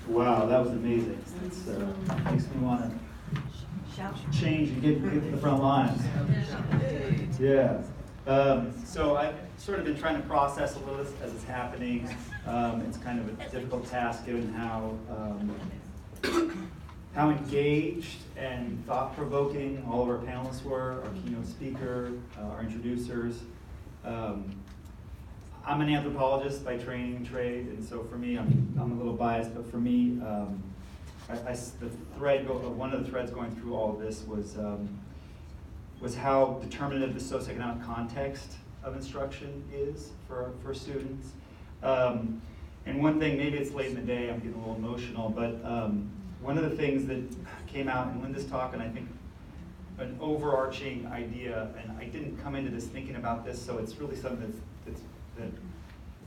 Wow, that was amazing. It makes me want to change and get to the front lines. Yeah. So I've sort of been trying to process a little as it's happening. It's kind of a difficult task given how engaged and thought-provoking all of our panelists were, our keynote speaker, our introducers. I'm an anthropologist by training and trade, and so for me, I'm a little biased, but for me, one of the threads going through all of this was how determinative the socioeconomic context of instruction is for students. And one thing, maybe it's late in the day, I'm getting a little emotional, but one of the things that came out in Linda's talk, and I think an overarching idea, and I didn't come into this thinking about this, so it's really something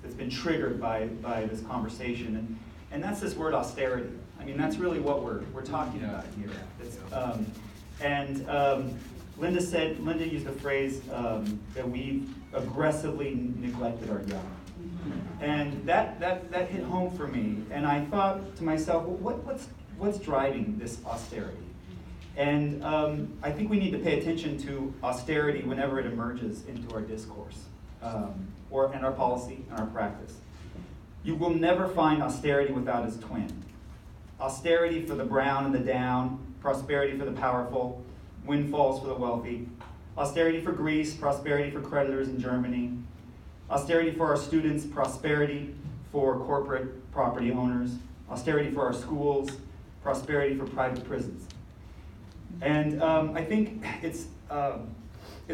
that's been triggered by this conversation, and that's this word austerity. I mean, that's really what we're talking about here. Linda used the phrase that we've aggressively neglected our young. And that hit home for me, and I thought to myself, well, what's driving this austerity? And I think we need to pay attention to austerity whenever it emerges into our discourse, and our policy and our practice. You will never find austerity without its twin. Austerity for the brown and the down, prosperity for the powerful, windfalls for the wealthy. Austerity for Greece, prosperity for creditors in Germany. Austerity for our students, prosperity for corporate property owners. Austerity for our schools, prosperity for private prisons. And I think it's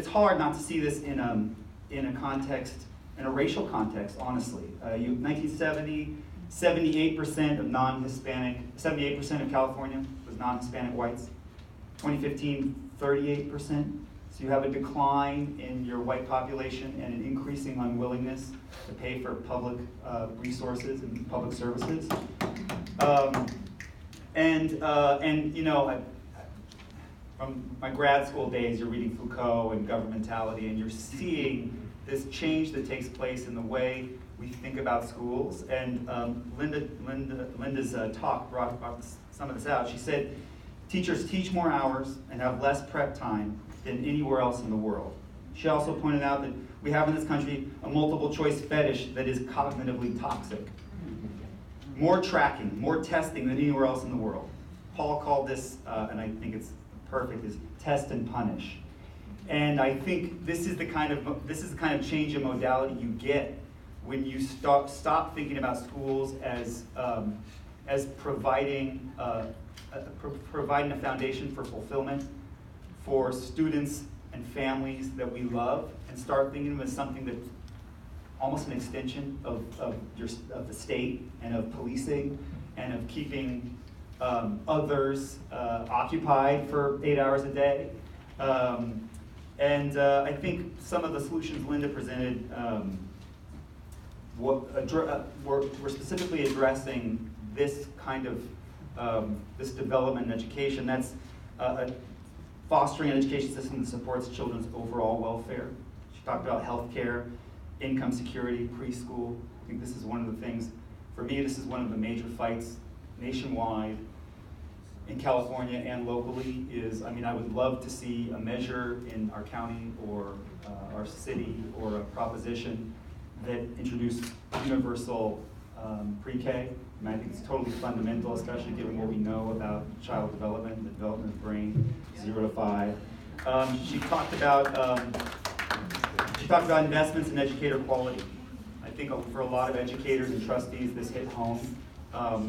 hard not to see this in a context, in a racial context, honestly. 1970, 78% of non-Hispanic, 78% of California was non-Hispanic whites. 2015, 38%. So you have a decline in your white population and an increasing unwillingness to pay for public resources and public services. And you know, from my grad school days, you're reading Foucault and governmentality, and you're seeing this change that takes place in the way we think about schools. And Linda's talk brought some of this out. She said, teachers teach more hours and have less prep time than anywhere else in the world. She also pointed out that we have in this country a multiple choice fetish that is cognitively toxic. More tracking, more testing than anywhere else in the world. Paul called this, and I think it's perfect, is test and punish. And I think this is the kind of change in modality you get when you stop thinking about schools as providing a foundation for fulfillment for students and families that we love, and start thinking of them as something that's almost an extension of the state and of policing and of keeping others occupied for 8 hours a day. I think some of the solutions Linda presented were specifically addressing this kind of this development in education. That's fostering an education system that supports children's overall welfare. She talked about healthcare, income security, preschool. I think this is one of the things, for me, this is one of the major fights nationwide, in California and locally, I would love to see a measure in our county or our city or a proposition that introduced universal pre-K. And I think it's totally fundamental, especially given what we know about child development, the development of the brain, 0 to 5. She talked about investments in educator quality. I think for a lot of educators and trustees, this hit home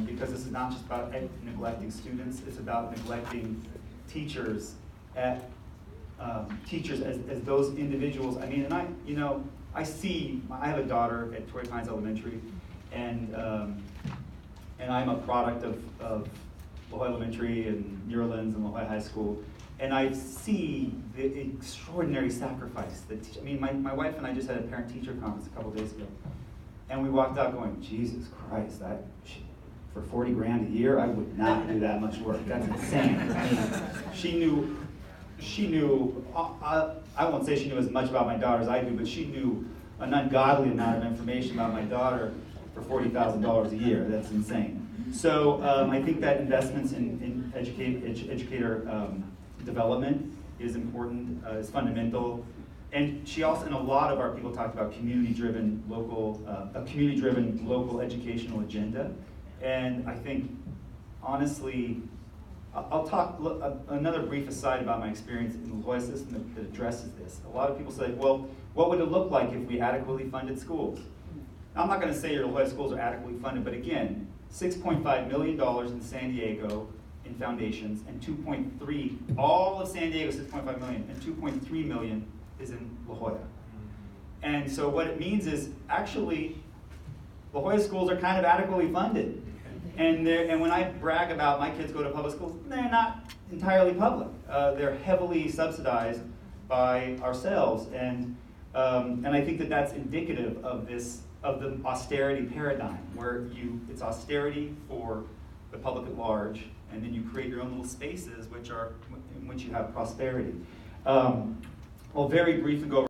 because this is not just about neglecting students; it's about neglecting teachers as those individuals. I mean, and I have a daughter at Torrey Pines Elementary, and I'm a product of La Jolla Elementary and New Orleans and La Jolla High School, and I see the extraordinary sacrifice that my wife and I just had a parent-teacher conference a couple days ago, and we walked out going, Jesus Christ, for 40 grand a year, I would not do that much work. That's insane. She knew, I won't say she knew as much about my daughter as I do, but she knew an ungodly amount of information about my daughter for $40,000 a year. That's insane. So I think that investments in educator development is important, is fundamental. And she also, and a lot of our people talked about community-driven local, a community-driven local educational agenda. And I think, honestly, I'll talk, another brief aside about my experience in the La Jolla system that addresses this. A lot of people say, well, what would it look like if we adequately funded schools? Now, I'm not going to say your La Jolla schools are adequately funded, but again, $6.5 million in San Diego in foundations, and 2.3, all of San Diego, 6.5 million, and 2.3 million is in La Jolla. And so what it means is, actually, La Jolla schools are kind of adequately funded. And when I brag about my kids go to public schools, they're not entirely public. They're heavily subsidized by ourselves, and I think that that's indicative of the austerity paradigm, where it's austerity for the public at large, and then you create your own little spaces in which you have prosperity. Well, very briefly go over